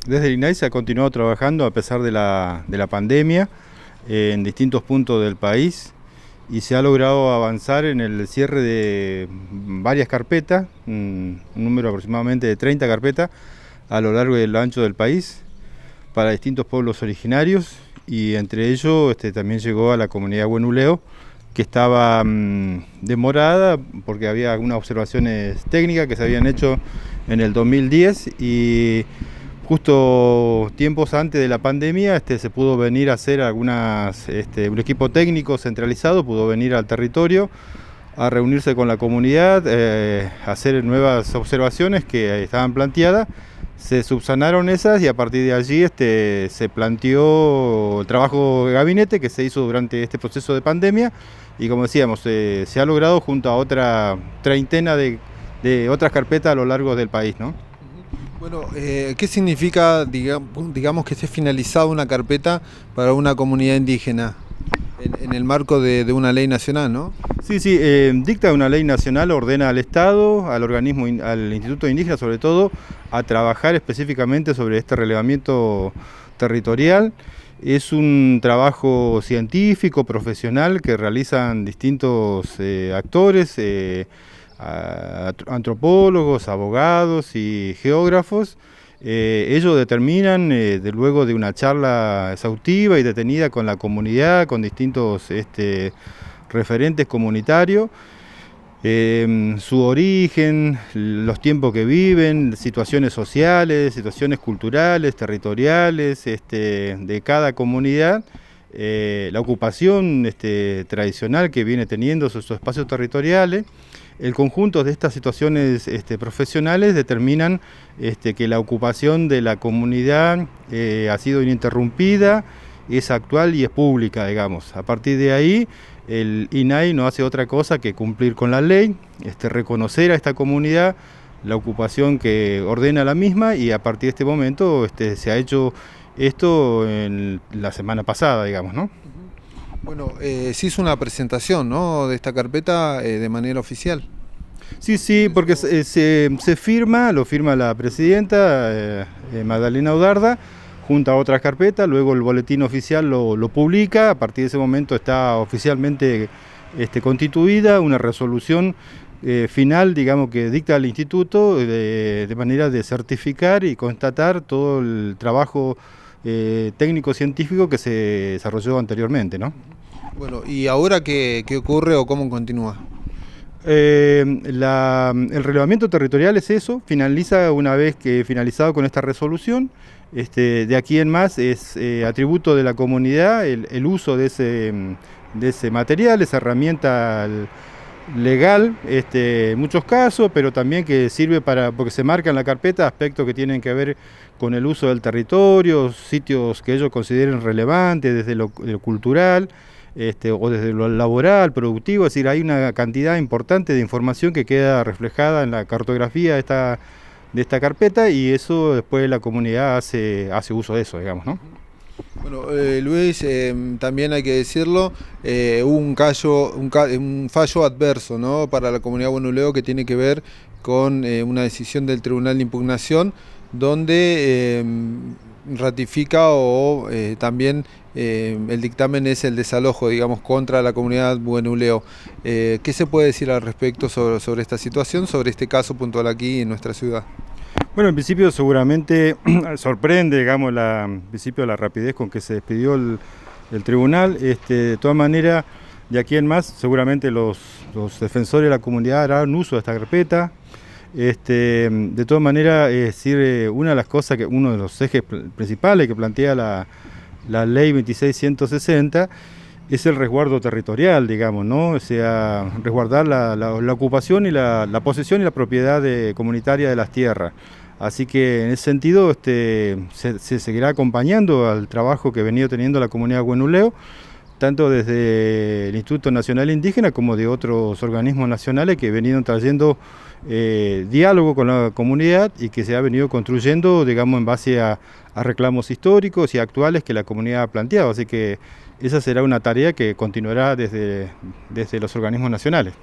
Desde el INAI se ha continuado trabajando a pesar de la pandemia en distintos puntos del país y se ha logrado avanzar en el cierre de varias carpetas, un número aproximadamente de 30 carpetas a lo largo y lo ancho del país para distintos pueblos originarios, y entre ellos también llegó a la comunidad Huenuleo, que estaba demorada porque había algunas observaciones técnicas que se habían hecho en el 2010 y justo tiempos antes de la pandemia se pudo venir a hacer un equipo técnico centralizado pudo venir al territorio a reunirse con la comunidad, a hacer nuevas observaciones que estaban planteadas. Se subsanaron esas y a partir de allí se planteó el trabajo de gabinete que se hizo durante este proceso de pandemia, y como decíamos, se ha logrado junto a otra treintena de otras carpetas a lo largo del país, ¿no? Bueno, ¿qué significa, digamos, que esté finalizada una carpeta para una comunidad indígena en el marco de una ley nacional, ¿no? Sí, dicta una ley nacional, ordena al Estado, al organismo, al Instituto Indígena sobre todo, a trabajar específicamente sobre este relevamiento territorial. Es un trabajo científico, profesional, que realizan distintos actores, antropólogos, abogados y geógrafos. Ellos determinan, luego de una charla exhaustiva y detenida con la comunidad, con distintos referentes comunitarios, su origen, los tiempos que viven, situaciones sociales, situaciones culturales, territoriales de cada comunidad, la ocupación tradicional que viene teniendo sus espacios territoriales. El conjunto de estas situaciones profesionales determinan que la ocupación de la comunidad ha sido ininterrumpida, es actual y es pública, digamos. A partir de ahí, el INAI no hace otra cosa que cumplir con la ley, reconocer a esta comunidad la ocupación que ordena la misma, y a partir de este momento se ha hecho esto en la semana pasada, digamos, ¿no? Bueno, se hizo una presentación, ¿no?, de esta carpeta de manera oficial. Sí, porque se firma, lo firma la presidenta Magdalena Oudarda, junto a otras carpetas. Luego el boletín oficial lo publica. A partir de ese momento está oficialmente constituida una resolución final, digamos, que dicta al instituto de manera de certificar y constatar todo el trabajo técnico-científico que se desarrolló anteriormente, ¿no? Bueno, ¿y ahora qué ocurre o cómo continúa? El relevamiento territorial es eso, finaliza una vez que finalizado con esta resolución. De aquí en más es atributo de la comunidad el uso de ese material, esa herramienta legal, en muchos casos, pero también que sirve porque se marca en la carpeta aspectos que tienen que ver con el uso del territorio, sitios que ellos consideren relevantes desde lo cultural, o desde lo laboral, productivo. Es decir, hay una cantidad importante de información que queda reflejada en la cartografía de esta carpeta, y eso después la comunidad hace uso de eso, digamos, ¿no? Bueno, Luis, también hay que decirlo, hubo un fallo adverso, ¿no?, para la comunidad Huenuleo, que tiene que ver con una decisión del Tribunal de Impugnación, donde ratifica o también el dictamen es el desalojo, digamos, contra la comunidad Huenuleo. ¿Qué se puede decir al respecto sobre esta situación, sobre este caso puntual aquí en nuestra ciudad? Bueno, en principio seguramente sorprende, digamos, en principio la rapidez con que se despidió el tribunal. De todas maneras, de aquí en más, seguramente los defensores de la comunidad harán uso de esta carpeta. De todas maneras, sirve una de las cosas, uno de los ejes principales que plantea la ley 26160 es el resguardo territorial, digamos, ¿no? O sea, resguardar la ocupación y la posesión y la propiedad comunitaria de las tierras. Así que en ese sentido se seguirá acompañando al trabajo que ha venido teniendo la comunidad Huenuleo, tanto desde el Instituto Nacional Indígena como de otros organismos nacionales que han venido trayendo diálogo con la comunidad y que se ha venido construyendo, digamos, en base a reclamos históricos y actuales que la comunidad ha planteado. Así que esa será una tarea que continuará desde los organismos nacionales.